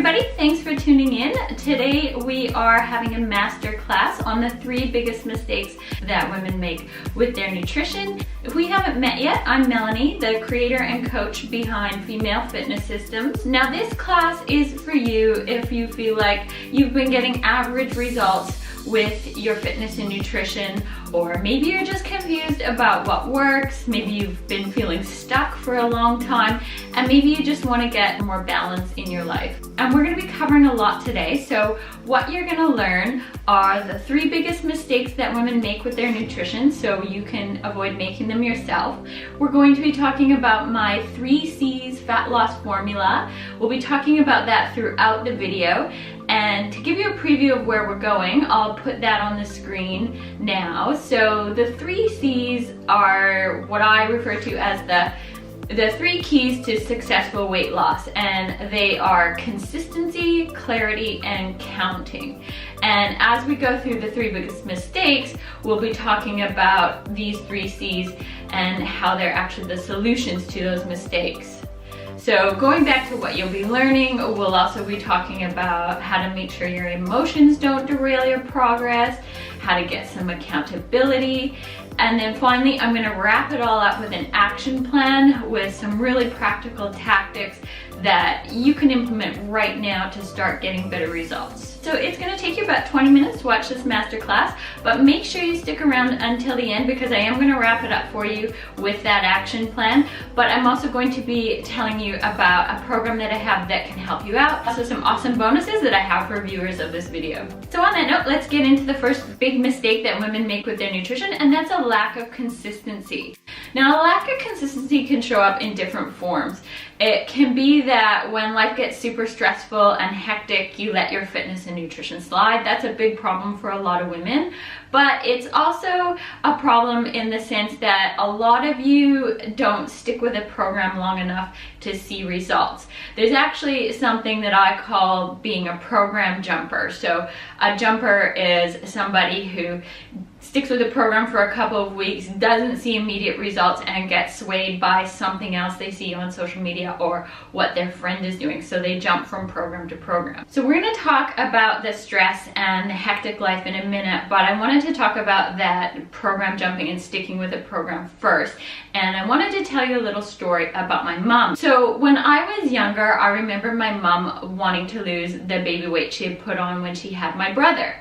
everybody, thanks for tuning in. Today we are having a masterclass on the 3 biggest mistakes that women make with their nutrition. If we haven't met yet, I'm Melanie, the creator and coach behind Female Fitness Systems. Now this class is for you if you feel like you've been getting average results with your fitness and nutrition, or maybe you're just confused about what works, maybe you've been feeling stuck for a long time, and maybe you just want to get more balance in your life. And we're going to be covering a lot today. So what you're going to learn are the 3 biggest mistakes that women make with their nutrition so you can avoid making them yourself. We're going to be talking about my 3 C's fat loss formula. We'll be talking about that throughout the video. And to give you a preview of where we're going, I'll put that on the screen now. So the 3 C's are what I refer to as the 3 keys to successful weight loss, and they are consistency, clarity, and counting. And as we go through the 3 biggest mistakes, we'll be talking about these 3 C's and how they're actually the solutions to those mistakes. So going back to what you'll be learning, we'll also be talking about how to make sure your emotions don't derail your progress, how to get some accountability, and then finally I'm going to wrap it all up with an action plan with some really practical tactics that you can implement right now to start getting better results. So it's going to take you about 20 minutes to watch this masterclass, but make sure you stick around until the end because I am going to wrap it up for you with that action plan. But I'm also going to be telling you about a program that I have that can help you out. Also some awesome bonuses that I have for viewers of this video. So on that note, let's get into the first big mistake that women make with their nutrition, and that's a lack of consistency. Now, a lack of consistency can show up in different forms. It can be that when life gets super stressful and hectic, you let your fitness and nutrition slide. That's a big problem for a lot of women. But it's also a problem in the sense that a lot of you don't stick with a program long enough to see results. There's actually something that I call being a program jumper. So a jumper is somebody who sticks with a program for a couple of weeks, doesn't see immediate results, and gets swayed by something else they see on social media or what their friend is doing. So they jump from program to program. So we're going to talk about the stress and the hectic life in a minute, but I wanted to talk about that program jumping and sticking with a program first. And I wanted to tell you a little story about my mom. So when I was younger, I remember my mom wanting to lose the baby weight she had put on when she had my brother.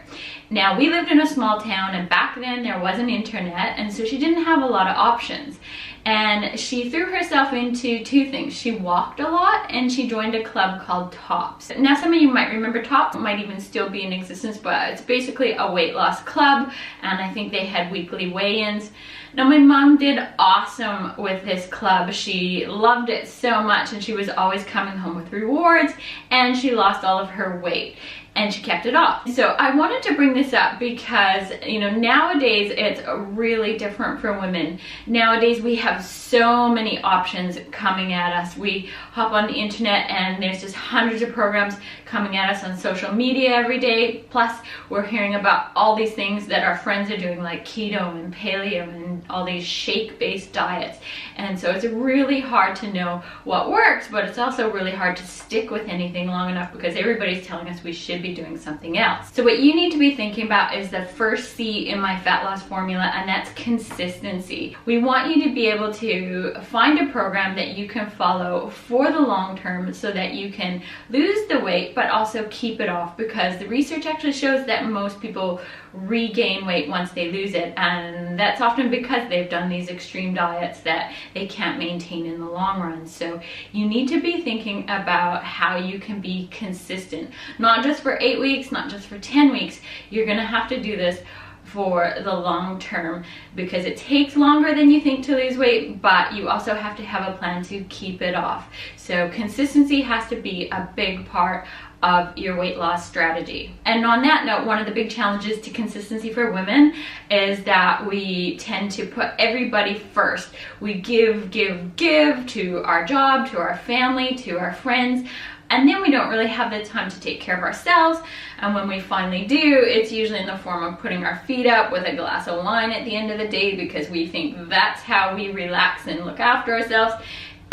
Now, we lived in a small town, and back then there wasn't internet, and so she didn't have a lot of options. And she threw herself into 2 things. She walked a lot, and she joined a club called Tops. Now, some of you might remember Tops. It might even still be in existence, but it's basically a weight loss club, and I think they had weekly weigh-ins. Now, my mom did awesome with this club. She loved it so much, and she was always coming home with rewards, and she lost all of her weight. And she kept it off. So I wanted to bring this up because, you know, nowadays it's really different for women. Nowadays we have so many options coming at us. We hop on the internet and there's just hundreds of programs coming at us on social media every day. Plus we're hearing about all these things that our friends are doing, like keto and paleo and all these shake-based diets. And so it's really hard to know what works, but it's also really hard to stick with anything long enough because everybody's telling us we should be doing something else. So what you need to be thinking about is the first C in my fat loss formula, and that's consistency. We want you to be able to find a program that you can follow for the long term so that you can lose the weight but also keep it off, because the research actually shows that most people regain weight once they lose it, and that's often because they've done these extreme diets that they can't maintain in the long run. So you need to be thinking about how you can be consistent, not just for 8 weeks, not just for 10 weeks. You're gonna have to do this for the long term because it takes longer than you think to lose weight, but you also have to have a plan to keep it off. So consistency has to be a big part of your weight loss strategy. And on that note, one of the big challenges to consistency for women is that we tend to put everybody first. We give to our job, to our family, to our friends, and then we don't really have the time to take care of ourselves. And when we finally do, it's usually in the form of putting our feet up with a glass of wine at the end of the day because we think that's how we relax and look after ourselves.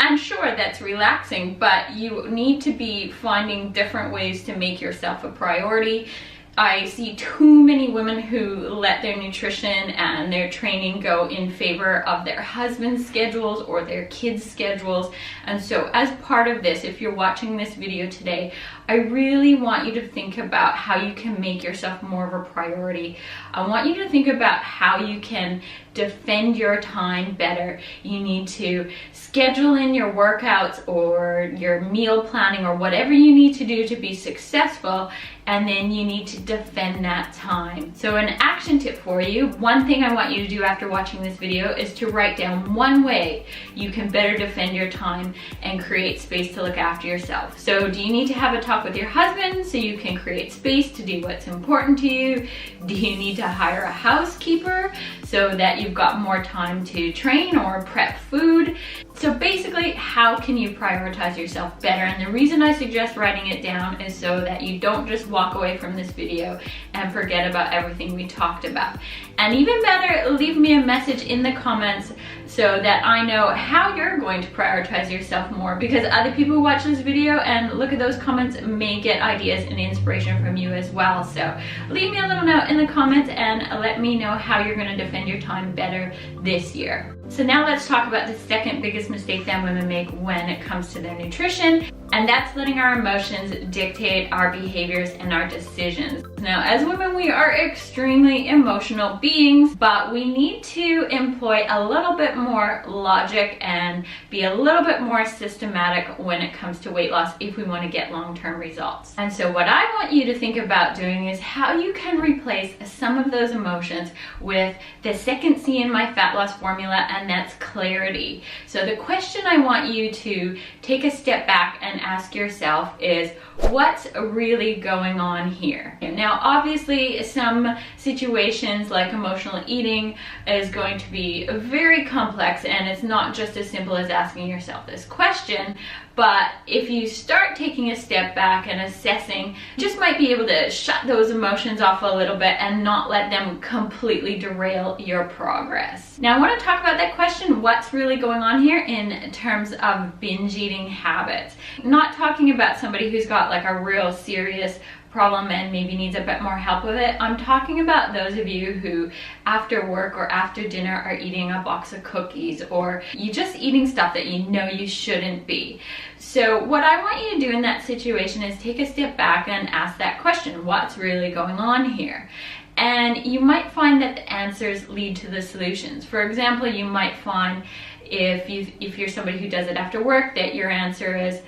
And sure, that's relaxing, but you need to be finding different ways to make yourself a priority. I see too many women who let their nutrition and their training go in favor of their husband's schedules or their kids' schedules. And so as part of this, if you're watching this video today, I really want you to think about how you can make yourself more of a priority. I want you to think about how you can defend your time better. You need to schedule in your workouts or your meal planning or whatever you need to do to be successful, and then you need to defend that time. So an action tip for you, one thing I want you to do after watching this video is to write down one way you can better defend your time and create space to look after yourself. So do you need to have a talk with your husband so you can create space to do what's important to you? Do you need to hire a housekeeper so that you've got more time to train or prep food? So basically, how can you prioritize yourself better? And the reason I suggest writing it down is so that you don't just walk away from this video and forget about everything we talked about. And even better, leave me a message in the comments so that I know how you're going to prioritize yourself more, because other people who watch this video and look at those comments may get ideas and inspiration from you as well. So leave me a little note in the comments and let me know how you're going to defend your time better this year. So now let's talk about the second biggest mistake that women make when it comes to their nutrition, and that's letting our emotions dictate our behaviors and our decisions. Now, as women, we are extremely emotional beings, but we need to employ a little bit more logic and be a little bit more systematic when it comes to weight loss if we want to get long-term results. And so what I want you to think about doing is how you can replace some of those emotions with the second C in my fat loss formula, and that's clarity. So the question I want you to take a step back and ask yourself is, what's really going on here? Now, obviously, some situations like emotional eating is going to be very complex, and it's not just as simple as asking yourself this question. But if you start taking a step back and assessing, you just might be able to shut those emotions off a little bit and not let them completely derail your progress. Now, I want to talk about that question, what's really going on here in terms of binge eating habits. Not talking about somebody who's got like a real serious problem and maybe needs a bit more help with it. I'm talking about those of you who after work or after dinner are eating a box of cookies, or you just eating stuff that you know you shouldn't be. So what I want you to do in that situation is take a step back and ask that question, what's really going on here? And you might find that the answers lead to the solutions. For example, you might find if you're somebody who does it after work, that your answer is,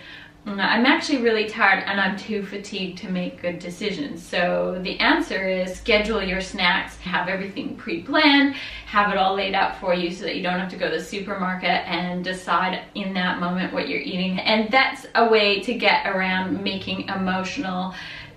I'm actually really tired and I'm too fatigued to make good decisions. So the answer is schedule your snacks, have everything pre-planned, have it all laid out for you so that you don't have to go to the supermarket and decide in that moment what you're eating. And that's a way to get around making emotional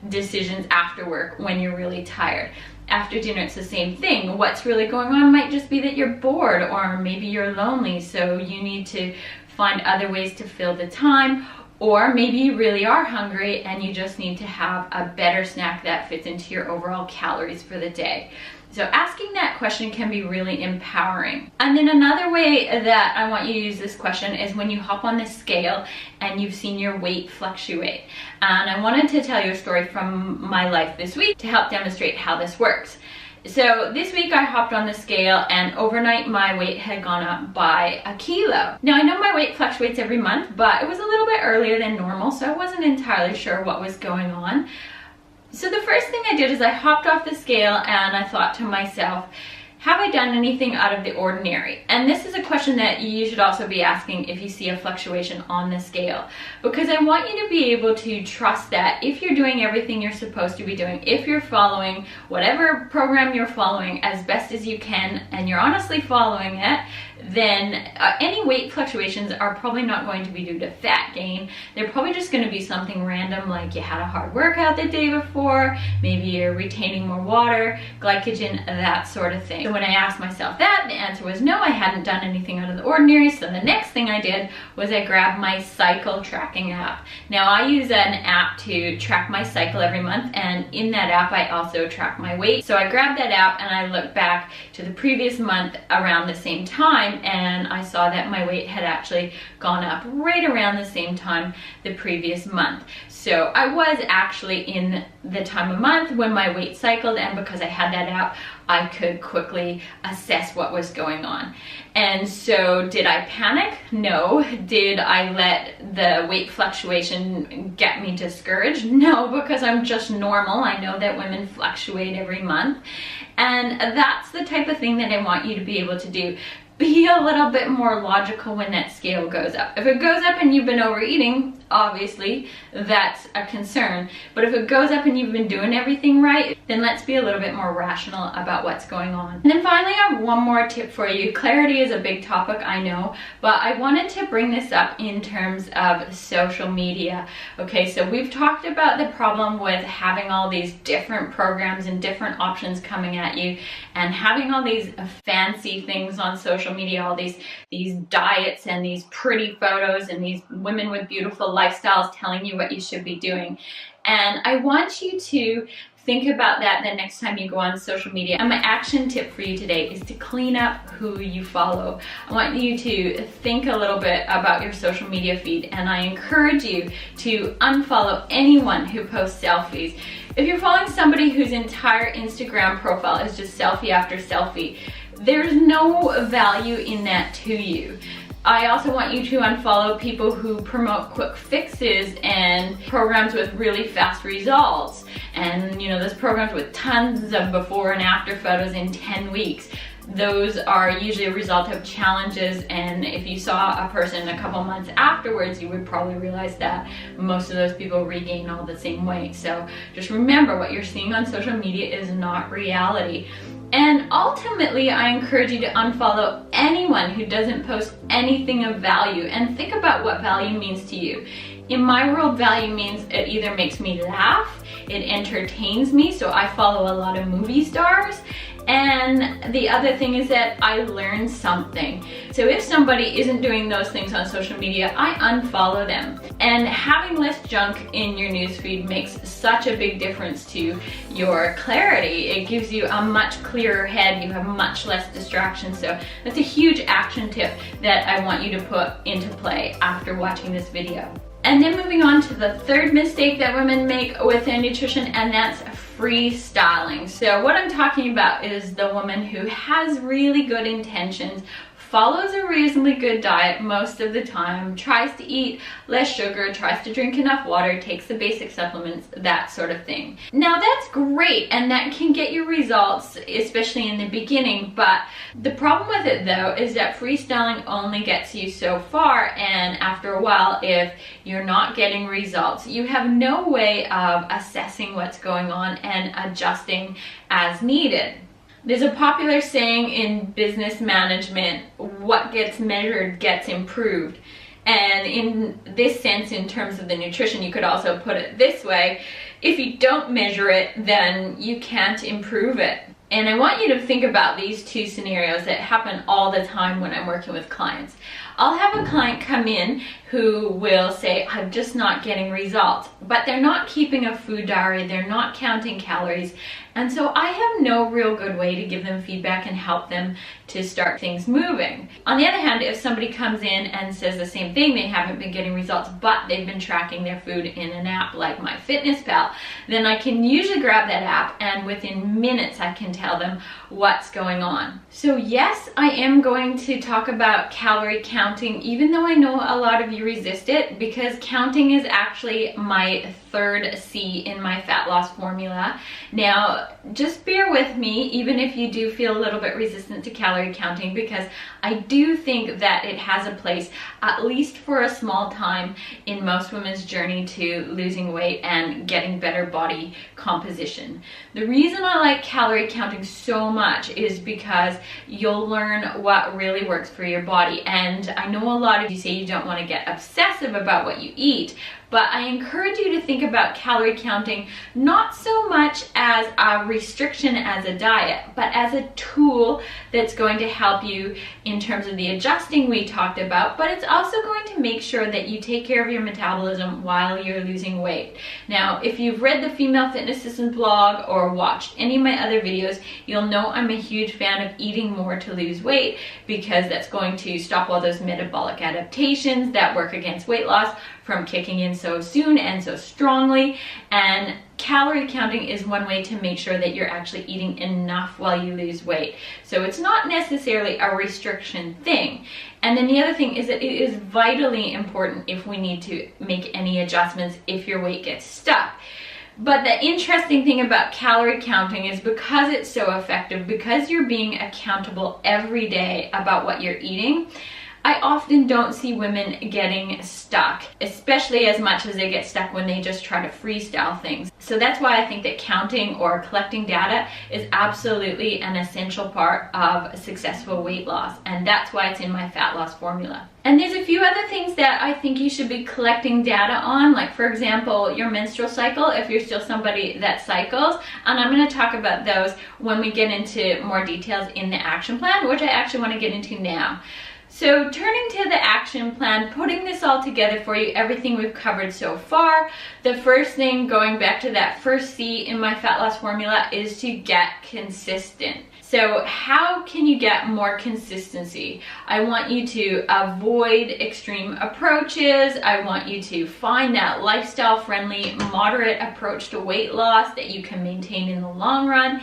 decisions after work when you're really tired. After dinner, it's the same thing. What's really going on might just be that you're bored, or maybe you're lonely, so you need to find other ways to fill the time. Or maybe you really are hungry and you just need to have a better snack that fits into your overall calories for the day. So asking that question can be really empowering. And then another way that I want you to use this question is when you hop on the scale and you've seen your weight fluctuate. And I wanted to tell you a story from my life this week to help demonstrate how this works. So this week I hopped on the scale and overnight my weight had gone up by 1 kilo. Now I know my weight fluctuates every month, but it was a little bit earlier than normal, so I wasn't entirely sure what was going on. So the first thing I did is I hopped off the scale and I thought to myself, have I done anything out of the ordinary? And this is a question that you should also be asking if you see a fluctuation on the scale, because I want you to be able to trust that if you're doing everything you're supposed to be doing, if you're following whatever program you're following as best as you can, and you're honestly following it, then any weight fluctuations are probably not going to be due to fat gain. They're probably just going to be something random, like you had a hard workout the day before, maybe you're retaining more water, glycogen, that sort of thing. So when I asked myself that, the answer was no, I hadn't done anything out of the ordinary. So the next thing I did was I grabbed my cycle tracking app. Now I use an app to track my cycle every month, and in that app I also track my weight. So I grabbed that app and I looked back to the previous month around the same time, time, and I saw that my weight had actually gone up right around the same time the previous month. So I was actually in the time of month when my weight cycled, and because I had that app, I could quickly assess what was going on. And so did I panic? No. Did I let the weight fluctuation get me discouraged? No, because I'm just normal. I know that women fluctuate every month. And that's the type of thing that I want you to be able to do. Be a little bit more logical when that scale goes up. If it goes up and you've been overeating, obviously that's a concern. But if it goes up and you've been doing everything right, then let's be a little bit more rational about what's going on. And then finally, I have one more tip for you. Clarity is a big topic, I know, but I wanted to bring this up in terms of social media. Okay, so we've talked about the problem with having all these different programs and different options coming at you, and having all these fancy things on social media, all these diets and these pretty photos and these women with beautiful lifestyles telling you what you should be doing. And I want you to think about that the next time you go on social media. And my action tip for you today is to clean up who you follow. I want you to think a little bit about your social media feed, and I encourage you to unfollow anyone who posts selfies. If you're following somebody whose entire Instagram profile is just selfie after selfie, there's no value in that to you. I also want you to unfollow people who promote quick fixes and programs with really fast results. And you know, those programs with tons of before and after photos in 10 weeks. Those are usually a result of challenges, and if you saw a person a couple months afterwards, you would probably realize that most of those people regain all the same weight. So just remember, what you're seeing on social media is not reality. And ultimately, I encourage you to unfollow anyone who doesn't post anything of value, and think about what value means to you. In my world, value means it either makes me laugh, it entertains me, so I follow a lot of movie stars, and the other thing is that I learn something. So if somebody isn't doing those things on social media, I unfollow them. And having less junk in your newsfeed makes such a big difference to your clarity. It gives you a much clearer head, you have much less distractions. So that's a huge action tip that I want you to put into play after watching this video. And then moving on to the third mistake that women make with their nutrition, and that's freestyling. So what I'm talking about is the woman who has really good intentions, follows a reasonably good diet most of the time, tries to eat less sugar, tries to drink enough water, takes the basic supplements, that sort of thing. Now that's great, and that can get you results, especially in the beginning, but the problem with it though is that freestyling only gets you so far, and after a while, if you're not getting results, you have no way of assessing what's going on and adjusting as needed. There's a popular saying in business management, what gets measured gets improved. And in this sense, in terms of the nutrition, you could also put it this way: if you don't measure it, then you can't improve it. And I want you to think about these two scenarios that happen all the time when I'm working with clients. I'll have a client come in who will say, I'm just not getting results, but they're not keeping a food diary, they're not counting calories, and so I have no real good way to give them feedback and help them to start things moving. On the other hand, if somebody comes in and says the same thing, they haven't been getting results, but they've been tracking their food in an app like MyFitnessPal, then I can usually grab that app and within minutes I can tell them what's going on. So yes, I am going to talk about calorie counting, even though I know a lot of you resist it, because counting is actually my third C in my fat loss formula. Now, just bear with me, even if you do feel a little bit resistant to calorie counting, because I do think that it has a place, at least for a small time, in most women's journey to losing weight and getting better body composition. The reason I like calorie counting so much is because you'll learn what really works for your body. And I know a lot of you say you don't want to get obsessive about what you eat, but I encourage you to think about calorie counting not so much as a restriction as a diet, but as a tool that's going to help you in in terms of the adjusting we talked about, but it's also going to make sure that you take care of your metabolism while you're losing weight. Now, if you've read the Female Fitness Systems blog or watched any of my other videos, you'll know I'm a huge fan of eating more to lose weight, because that's going to stop all those metabolic adaptations that work against weight loss from kicking in so soon and so strongly. And calorie counting is one way to make sure that you're actually eating enough while you lose weight. So it's not necessarily a restriction thing. And then the other thing is that it is vitally important if we need to make any adjustments if your weight gets stuck. But the interesting thing about calorie counting is, because it's so effective, because you're being accountable every day about what you're eating, I often don't see women getting stuck, especially as much as they get stuck when they just try to freestyle things. So that's why I think that counting or collecting data is absolutely an essential part of successful weight loss, and that's why it's in my fat loss formula. And there's a few other things that I think you should be collecting data on, like for example, your menstrual cycle, if you're still somebody that cycles. And I'm going to talk about those when we get into more details in the action plan, which I actually want to get into now. So turning to the action plan, putting this all together for you, everything we've covered so far, the first thing, going back to that first C in my fat loss formula, is to get consistent. So how can you get more consistency? I want you to avoid extreme approaches. I want you to find that lifestyle-friendly, moderate approach to weight loss that you can maintain in the long run.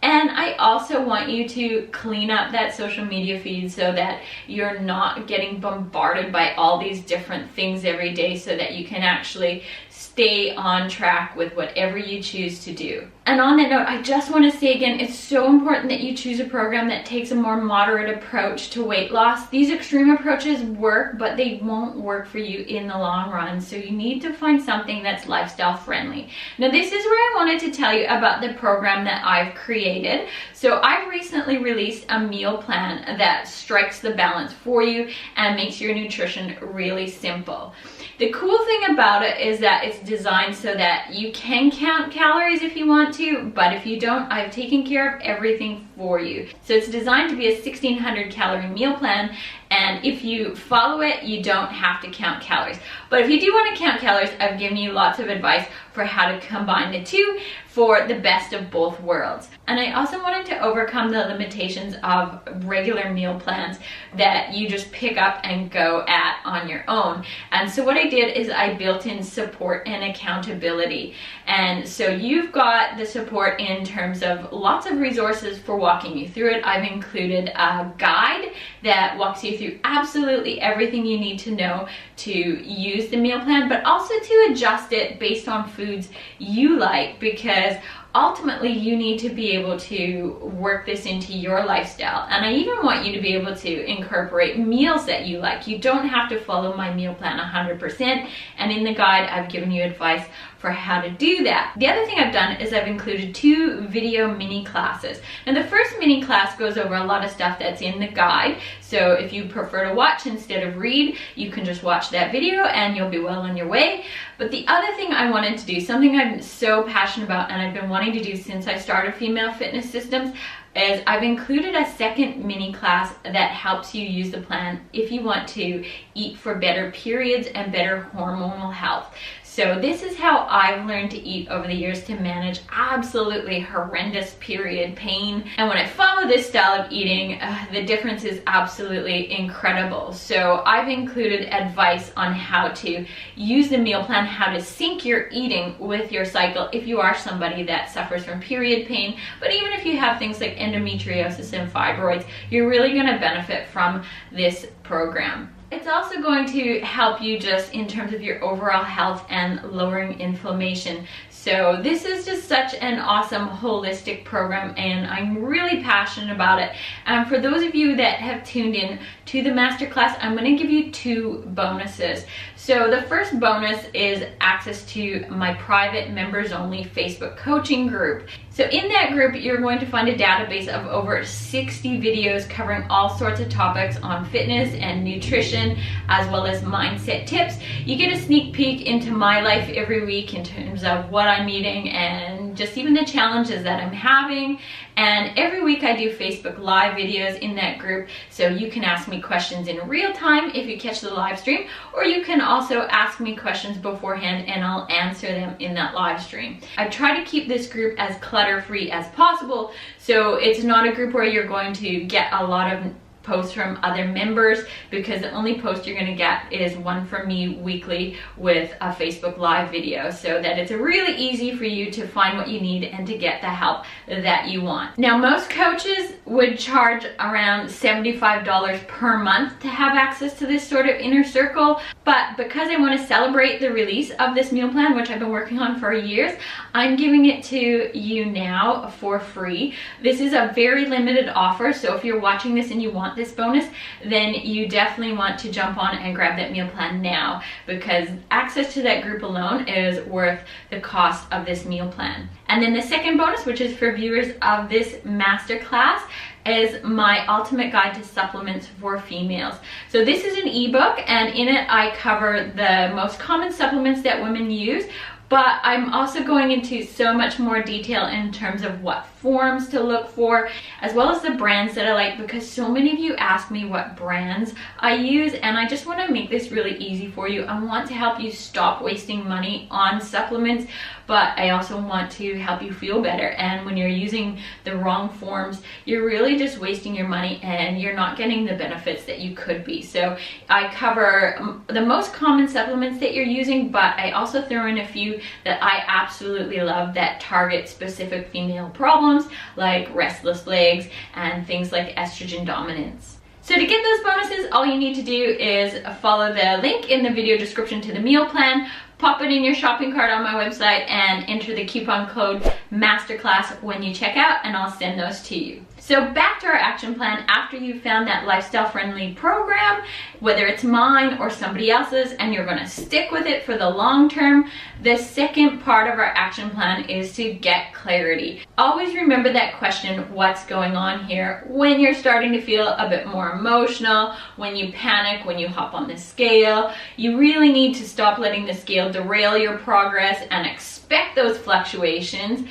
And I also want you to clean up that social media feed so that you're not getting bombarded by all these different things every day, so that you can actually stay on track with whatever you choose to do. And on that note, I just want to say again, it's so important that you choose a program that takes a more moderate approach to weight loss. These extreme approaches work, but they won't work for you in the long run. So you need to find something that's lifestyle friendly. Now, this is where I wanted to tell you about the program that I've created. So I've recently released a meal plan that strikes the balance for you and makes your nutrition really simple. The cool thing about it is that it's designed so that you can count calories if you want to, but if you don't, I've taken care of everything for you. So it's designed to be a 1600 calorie meal plan, and if you follow it, you don't have to count calories. But if you do want to count calories, I've given you lots of advice for how to combine the two for the best of both worlds. And I also wanted to overcome the limitations of regular meal plans that you just pick up and go at on your own. And so what I did is I built in support and accountability. And so you've got the support in terms of lots of resources for walking you through it. I've included a guide that walks you through absolutely everything you need to know to use the meal plan, but also to adjust it based on foods you like, because ultimately you need to be able to work this into your lifestyle. And I even want you to be able to incorporate meals that you like. You don't have to follow my meal plan 100%, and in the guide I've given you advice for how to do that. The other thing I've done is I've included 2 video mini classes. And the first mini class goes over a lot of stuff that's in the guide. So if you prefer to watch instead of read, you can just watch that video and you'll be well on your way. But the other thing I wanted to do, something I'm so passionate about and I've been wanting to do since I started Female Fitness Systems, is I've included a second mini class that helps you use the plan if you want to eat for better periods and better hormonal health. So this is how I've learned to eat over the years to manage absolutely horrendous period pain. And when I follow this style of eating, the difference is absolutely incredible. So I've included advice on how to use the meal plan, how to sync your eating with your cycle if you are somebody that suffers from period pain. But even if you have things like endometriosis and fibroids, you're really going to benefit from this program. It's also going to help you just in terms of your overall health and lowering inflammation. So this is just such an awesome holistic program, and I'm really passionate about it. And for those of you that have tuned in to the masterclass, I'm going to give you 2 bonuses. So the first bonus is access to my private members only Facebook coaching group. So So in that group, you're going to find a database of over 60 videos covering all sorts of topics on fitness and nutrition, as well as mindset tips. You get a sneak peek into my life every week in terms of what I'm eating and just even the challenges that I'm having. And every week I do Facebook Live videos in that group, so you can ask me questions in real time if you catch the live stream, or you can also ask me questions beforehand and I'll answer them in that live stream. I try to keep this group as clutter-free as possible, so it's not a group where you're going to get a lot of posts from other members, because the only post you're going to get is one from me weekly with a Facebook Live video, so that it's really easy for you to find what you need and to get the help that you want. Now, most coaches would charge around $75 per month to have access to this sort of inner circle, but because I want to celebrate the release of this meal plan, which I've been working on for years, I'm giving it to you now for free. This is a very limited offer, so if you're watching this and you want this bonus, then you definitely want to jump on and grab that meal plan now, because access to that group alone is worth the cost of this meal plan. And then the second bonus, which is for viewers of this masterclass, is my ultimate guide to supplements for females. So this is an ebook, and in it I cover the most common supplements that women use, but I'm also going into so much more detail in terms of what forms to look for, as well as the brands that I like, because so many of you ask me what brands I use, and I just want to make this really easy for you. I want to help you stop wasting money on supplements, but I also want to help you feel better. And when you're using the wrong forms, you're really just wasting your money and you're not getting the benefits that you could be. So I cover the most common supplements that you're using, but I also throw in a few that I absolutely love that target specific female problems, like restless legs and things like estrogen dominance. So to get those bonuses, all you need to do is follow the link in the video description to the meal plan, pop it in your shopping cart on my website, and enter the coupon code MASTERCLASS when you check out, and I'll send those to you. So back to our action plan. After you've found that lifestyle-friendly program, whether it's mine or somebody else's, and you're going to stick with it for the long term, the second part of our action plan is to get clarity. Always remember that question, what's going on here, when you're starting to feel a bit more emotional, when you panic, when you hop on the scale. You really need to stop letting the scale derail your progress and expect those fluctuations.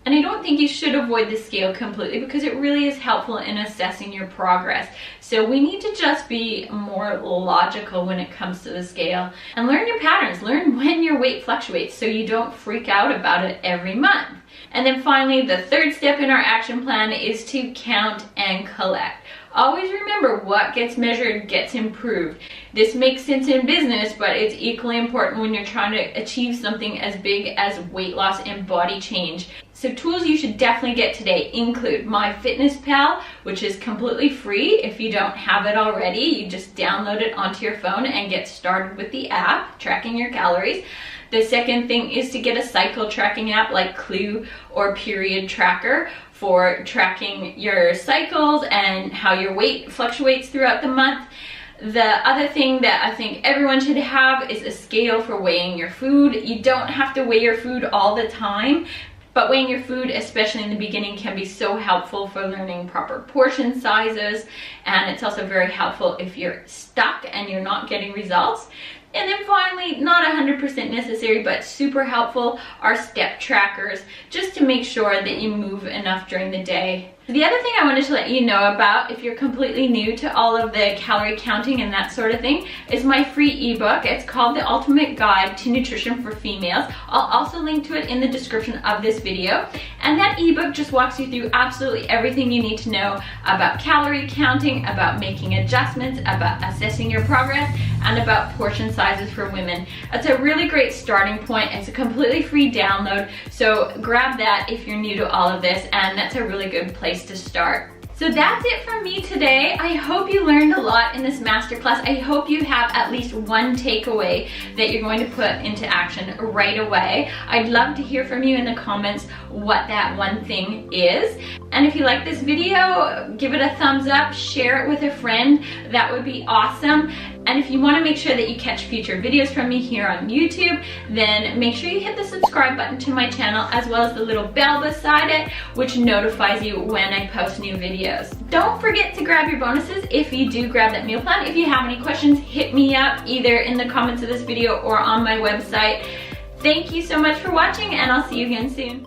And I don't think you should avoid the scale completely, because it really is helpful in assessing your progress. So we need to just be more logical when it comes to the scale and learn your patterns. Learn when your weight fluctuates so you don't freak out about it every month. And then finally, the third step in our action plan is to count and collect. Always remember, what gets measured gets improved. This makes sense in business, but it's equally important when you're trying to achieve something as big as weight loss and body change. So tools you should definitely get today include MyFitnessPal, which is completely free. If you don't have it already, you just download it onto your phone and get started with the app, tracking your calories. The second thing is to get a cycle tracking app like Clue or Period Tracker for tracking your cycles and how your weight fluctuates throughout the month. The other thing that I think everyone should have is a scale for weighing your food. You don't have to weigh your food all the time, but weighing your food, especially in the beginning, can be so helpful for learning proper portion sizes, and it's also very helpful if you're stuck and you're not getting results. And then finally, not 100% necessary, but super helpful, are step trackers, just to make sure that you move enough during the day. The other thing I wanted to let you know about, if you're completely new to all of the calorie counting and that sort of thing, is my free ebook. It's called The Ultimate Guide to Nutrition for Females. I'll also link to it in the description of this video. And that ebook just walks you through absolutely everything you need to know about calorie counting, about making adjustments, about assessing your progress, and about portion sizes for women. It's a really great starting point. It's a completely free download, so grab that if you're new to all of this, and that's a really good place to start. So that's it from me today. I hope you learned a lot in this masterclass. I hope you have at least one takeaway that you're going to put into action right away. I'd love to hear from you in the comments what that one thing is. And if you like this video, give it a thumbs up, share it with a friend. That would be awesome. And if you want to make sure that you catch future videos from me here on YouTube, then make sure you hit the subscribe button to my channel, as well as the little bell beside it, which notifies you when I post new videos. Don't forget to grab your bonuses if you do grab that meal plan. If you have any questions, hit me up either in the comments of this video or on my website. Thank you so much for watching, and I'll see you again soon.